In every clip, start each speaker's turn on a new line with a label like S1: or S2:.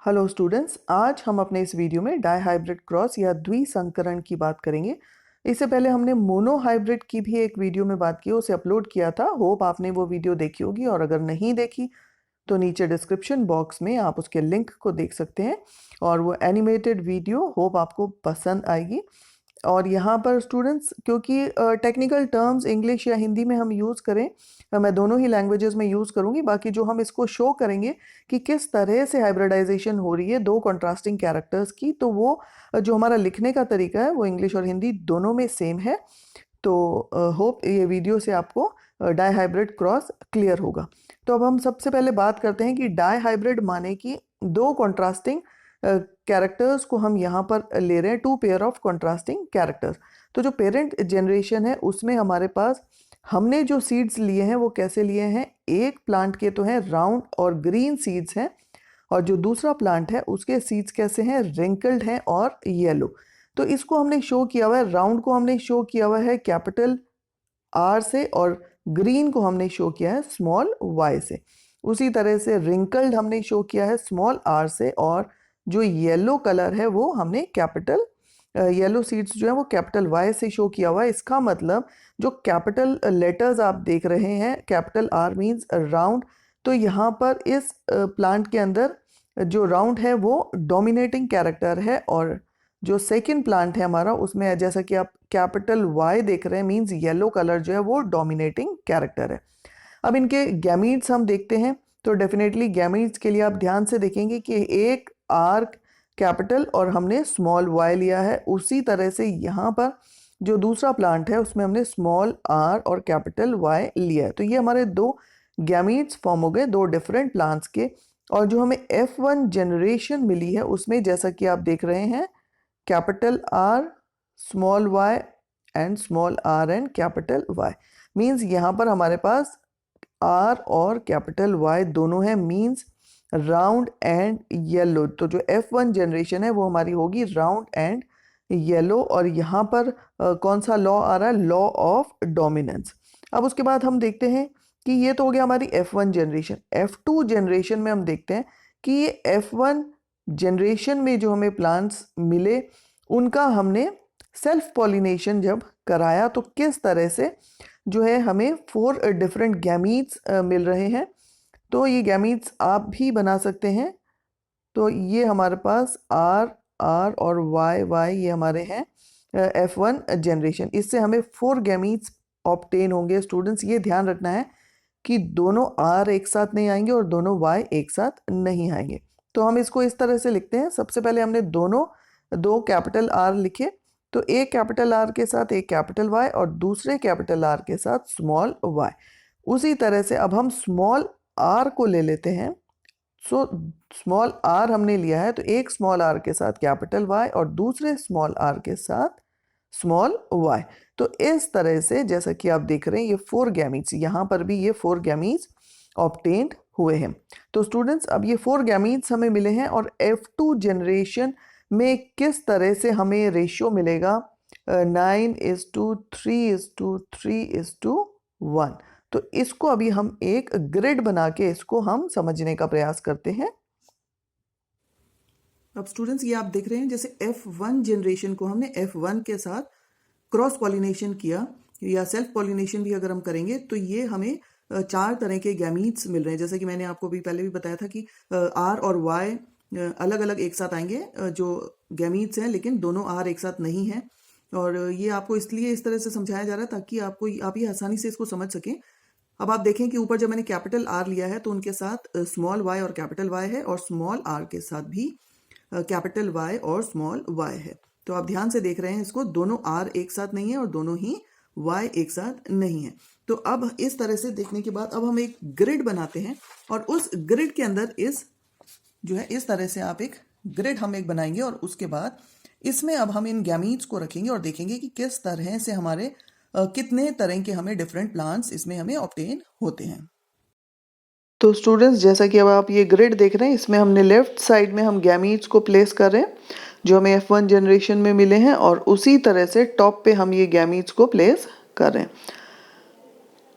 S1: Hello students, आज हम अपने इस वीडियो में डाईहाइब्रिड क्रॉस या द्विसंकरण की बात करेंगे। इससे पहले हमने मोनोहाइब्रिड की भी एक वीडियो में बात की, उसे अपलोड किया था। होप आपने वो वीडियो देखी होगी, और अगर नहीं देखी तो नीचे डिस्क्रिप्शन बॉक्स में आप उसके लिंक को देख सकते हैं, और वो एनिमेटेड वीडियो होप आपको पसंद आएगी। और यहाँ पर स्टूडेंट्स, क्योंकि टेक्निकल टर्म्स इंग्लिश या हिंदी में हम यूज़ करें, मैं दोनों ही लैंग्वेजेस में यूज़ करूँगी। बाकी जो हम इसको शो करेंगे कि किस तरह से हाइब्रिडाइजेशन हो रही है दो कॉन्ट्रास्टिंग कैरेक्टर्स की, तो वो जो हमारा लिखने का तरीका है वो इंग्लिश और हिंदी दोनों में सेम है। तो होप ये वीडियो से आपको डाई हाइब्रिड क्रॉस क्लियर होगा। तो अब हम सबसे पहले बात करते हैं कि डाई हाइब्रिड माने कि दो कॉन्ट्रास्टिंग कैरेक्टर्स को हम यहाँ पर ले रहे हैं, two pair of contrasting characters. तो जो पेरेंट जनरेशन है उसमें हमारे पास हमने जो सीड्स लिए हैं वो कैसे लिए हैं, एक प्लांट के तो हैं राउंड और ग्रीन सीड्स हैं, और जो दूसरा प्लांट है उसके सीड्स कैसे हैं, रिंकल्ड हैं और येलो। तो इसको हमने शो किया हुआ है, राउंड को हमने शो किया हुआ है कैपिटल आर से, और ग्रीन को हमने शो किया है स्मॉल वाई से। उसी तरह से रिंकल्ड हमने शो किया है स्मॉल आर से, और जो येलो कलर है वो हमने कैपिटल येलो सीड्स जो है वो कैपिटल वाई से शो किया हुआ है। इसका मतलब जो कैपिटल लेटर्स आप देख रहे हैं, कैपिटल आर मीन्स राउंड, तो यहाँ पर इस प्लांट के अंदर जो राउंड है वो डोमिनेटिंग कैरेक्टर है, और जो सेकंड प्लांट है हमारा उसमें जैसा कि आप कैपिटल वाई देख रहे हैं, मीन्स येलो कलर जो है वो डोमिनेटिंग कैरेक्टर है। अब इनके गैमीट्स हम देखते हैं, तो डेफिनेटली गैमीट्स के लिए आप ध्यान से देखेंगे कि एक आर कैपिटल और हमने स्मॉल वाई लिया है। उसी तरह से यहाँ पर जो दूसरा प्लांट है उसमें हमने स्मॉल आर और कैपिटल वाई लिया है। तो ये हमारे दो गैमीट्स फॉर्म हो गए, दो डिफरेंट प्लांट्स के। और जो हमें F1 जनरेशन मिली है उसमें जैसा कि आप देख रहे हैं, capital R small Y and small R and capital Y, means यहाँ पर हमारे पास आर और कैपिटल वाई दोनों हैं, मीन्स राउंड एंड येलो। तो जो F1 जनरेशन है वो हमारी होगी राउंड एंड येलो, और यहाँ पर कौन सा लॉ आ रहा है, लॉ ऑफ डोमिनेंस। अब उसके बाद हम देखते हैं कि ये तो हो गया हमारी F1 जनरेशन। F2 जनरेशन में हम देखते हैं कि ये F1 जनरेशन में जो हमें प्लांट्स मिले उनका हमने सेल्फ पॉलिनेशन जब कराया तो किस तरह से जो है हमें 4 डिफरेंट गैमीट्स मिल रहे हैं। तो ये गैमीट्स आप भी बना सकते हैं। तो ये हमारे पास आर आर और वाई वाई ये हमारे हैं F1 जनरेशन। इससे हमें 4 गैमीट्स ऑब्टेन होंगे। स्टूडेंट्स ये ध्यान रखना है कि दोनों आर एक साथ नहीं आएंगे और दोनों वाई एक साथ नहीं आएंगे। तो हम इसको इस तरह से लिखते हैं, सबसे पहले हमने दो कैपिटल आर लिखे, तो एक कैपिटल आर के साथ एक कैपिटल वाई और दूसरे कैपिटल आर के साथ स्मॉल वाई। उसी तरह से अब हम स्मॉल आर को ले लेते हैं। सो स्मॉल आर हमने लिया है, तो एक स्मॉल आर के साथ कैपिटल वाई और दूसरे स्मॉल आर के साथ स्मॉल वाई। तो इस तरह से जैसा कि आप देख रहे हैं ये 4 गैमीट्स, यहाँ पर भी ये 4 गैमीट्स ऑब्टेन्ड हुए हैं। तो स्टूडेंट्स अब ये 4 गैमीट्स हमें मिले हैं, और F2 जनरेशन में किस तरह से हमें रेशियो मिलेगा, 9:3:3:1। तो इसको अभी हम एक ग्रिड बना के इसको हम समझने का प्रयास करते हैं। अब स्टूडेंट्स ये आप देख रहे हैं जैसे F1 जनरेशन को हमने F1 के साथ क्रॉस पॉलिनेशन किया, या सेल्फ पॉलिनेशन भी अगर हम करेंगे तो ये हमें 4 तरह के गैमीट्स मिल रहे हैं। जैसे कि मैंने आपको भी पहले भी बताया था कि आर और वाई अलग अलग एक साथ आएंगे जो गैमीट्स हैं, लेकिन दोनों आर एक साथ नहीं हैं। और ये आपको इसलिए इस तरह से समझाया जा रहा है ताकि आप ये आसानी से इसको समझ सकें। अब आप देखें कि ऊपर जब मैंने कैपिटल आर लिया है तो उनके साथ स्मॉल वाई और कैपिटल वाई है, और स्मॉल आर के साथ भी कैपिटल वाई और स्मॉल वाई है। तो आप ध्यान से देख रहे हैं इसको, दोनों आर एक साथ नहीं है और दोनों ही वाई एक साथ नहीं है। तो अब इस तरह से देखने के बाद अब हम एक ग्रिड बनाते हैं, और उस ग्रिड के अंदर इस तरह से आप एक ग्रिड हम एक बनाएंगे, और उसके बाद इसमें अब हम इन गैमीट्स को रखेंगे और देखेंगे कि किस तरह से हमारे कितने तरह के हमें डिफरेंट प्लांट्स इसमें हमें ऑब्टेन होते हैं। तो स्टूडेंट्स जैसा कि अब आप ये ग्रिड देख रहे हैं, इसमें हमने लेफ्ट साइड में हम गैमीट्स को प्लेस कर रहे हैं जो हमें F1 जनरेशन में मिले हैं, और उसी तरह से टॉप पे हम ये गैमीट्स को प्लेस कर रहे हैं।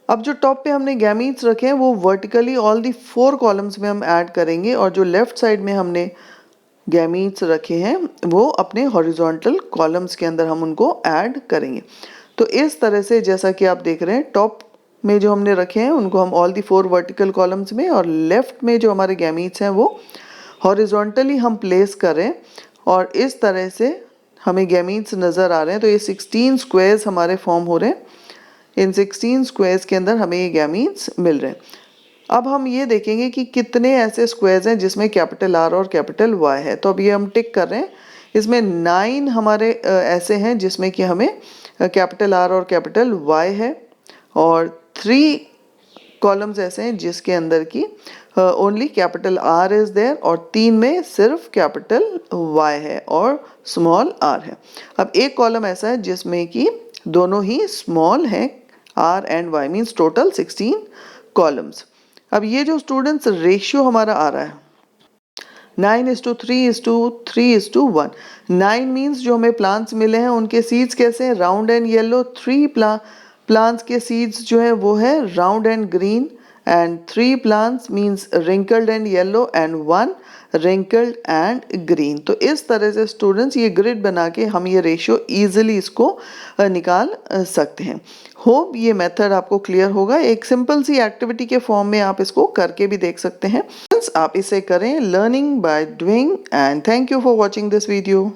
S1: अब जो टॉप पे हमने गैमीट्स रखे हैं वो वर्टिकली ऑल दी 4 कॉलम्स में हम ऐड करेंगे, और जो लेफ्ट साइड में हमने गैमीट्स रखे हैं वो अपने हॉरिजॉन्टल कॉलम्स के अंदर हम उनको ऐड करेंगे। तो इस तरह से जैसा कि आप देख रहे हैं टॉप में जो हमने रखे हैं उनको हम ऑल दी 4 वर्टिकल कॉलम्स में, और लेफ्ट में जो हमारे गैमीट्स हैं वो हॉरिजॉन्टली हम प्लेस करें और इस तरह से हमें गैमीट्स नज़र आ रहे हैं। तो ये 16 स्क्वायर्स हमारे फॉर्म हो रहे हैं। इन 16 स्क्वायर्स के अंदर हमें ये गैमीट्स मिल रहे हैं। अब हम ये देखेंगे कि कितने ऐसे स्क्वायर्स हैं जिसमें कैपिटल आर और कैपिटल वाई है। तो अब ये हम टिक कर रहे हैं। इसमें 9 हमारे ऐसे हैं जिसमें कि हमें कैपिटल आर और कैपिटल वाई है, और 3 कॉलम्स ऐसे हैं जिसके अंदर की only capital R is there, और 3 में सिर्फ कैपिटल वाई है और स्मॉल आर है। अब एक कॉलम ऐसा है जिसमें कि दोनों ही स्मॉल हैं, R and Y, means total 16 columns. अब ये जो स्टूडेंट्स रेशियो हमारा आ रहा है 9:3:3:1। 9 मीन्स जो हमें प्लांट्स मिले हैं उनके सीड्स कैसे हैं, राउंड एंड येलो। 3 प्लांट्स के सीड्स जो है वो है round and green, and 3 plants means wrinkled and yellow and 1 wrinkled and green. तो इस तरह से स्टूडेंट्स ये ग्रिड बना के हम ये रेशियो इजीली इसको निकाल सकते हैं। होप ये मेथड आपको क्लियर होगा। एक सिंपल सी एक्टिविटी के फॉर्म में आप इसको करके भी देख सकते हैं। आप इसे करें learning by doing, and thank you for watching this video.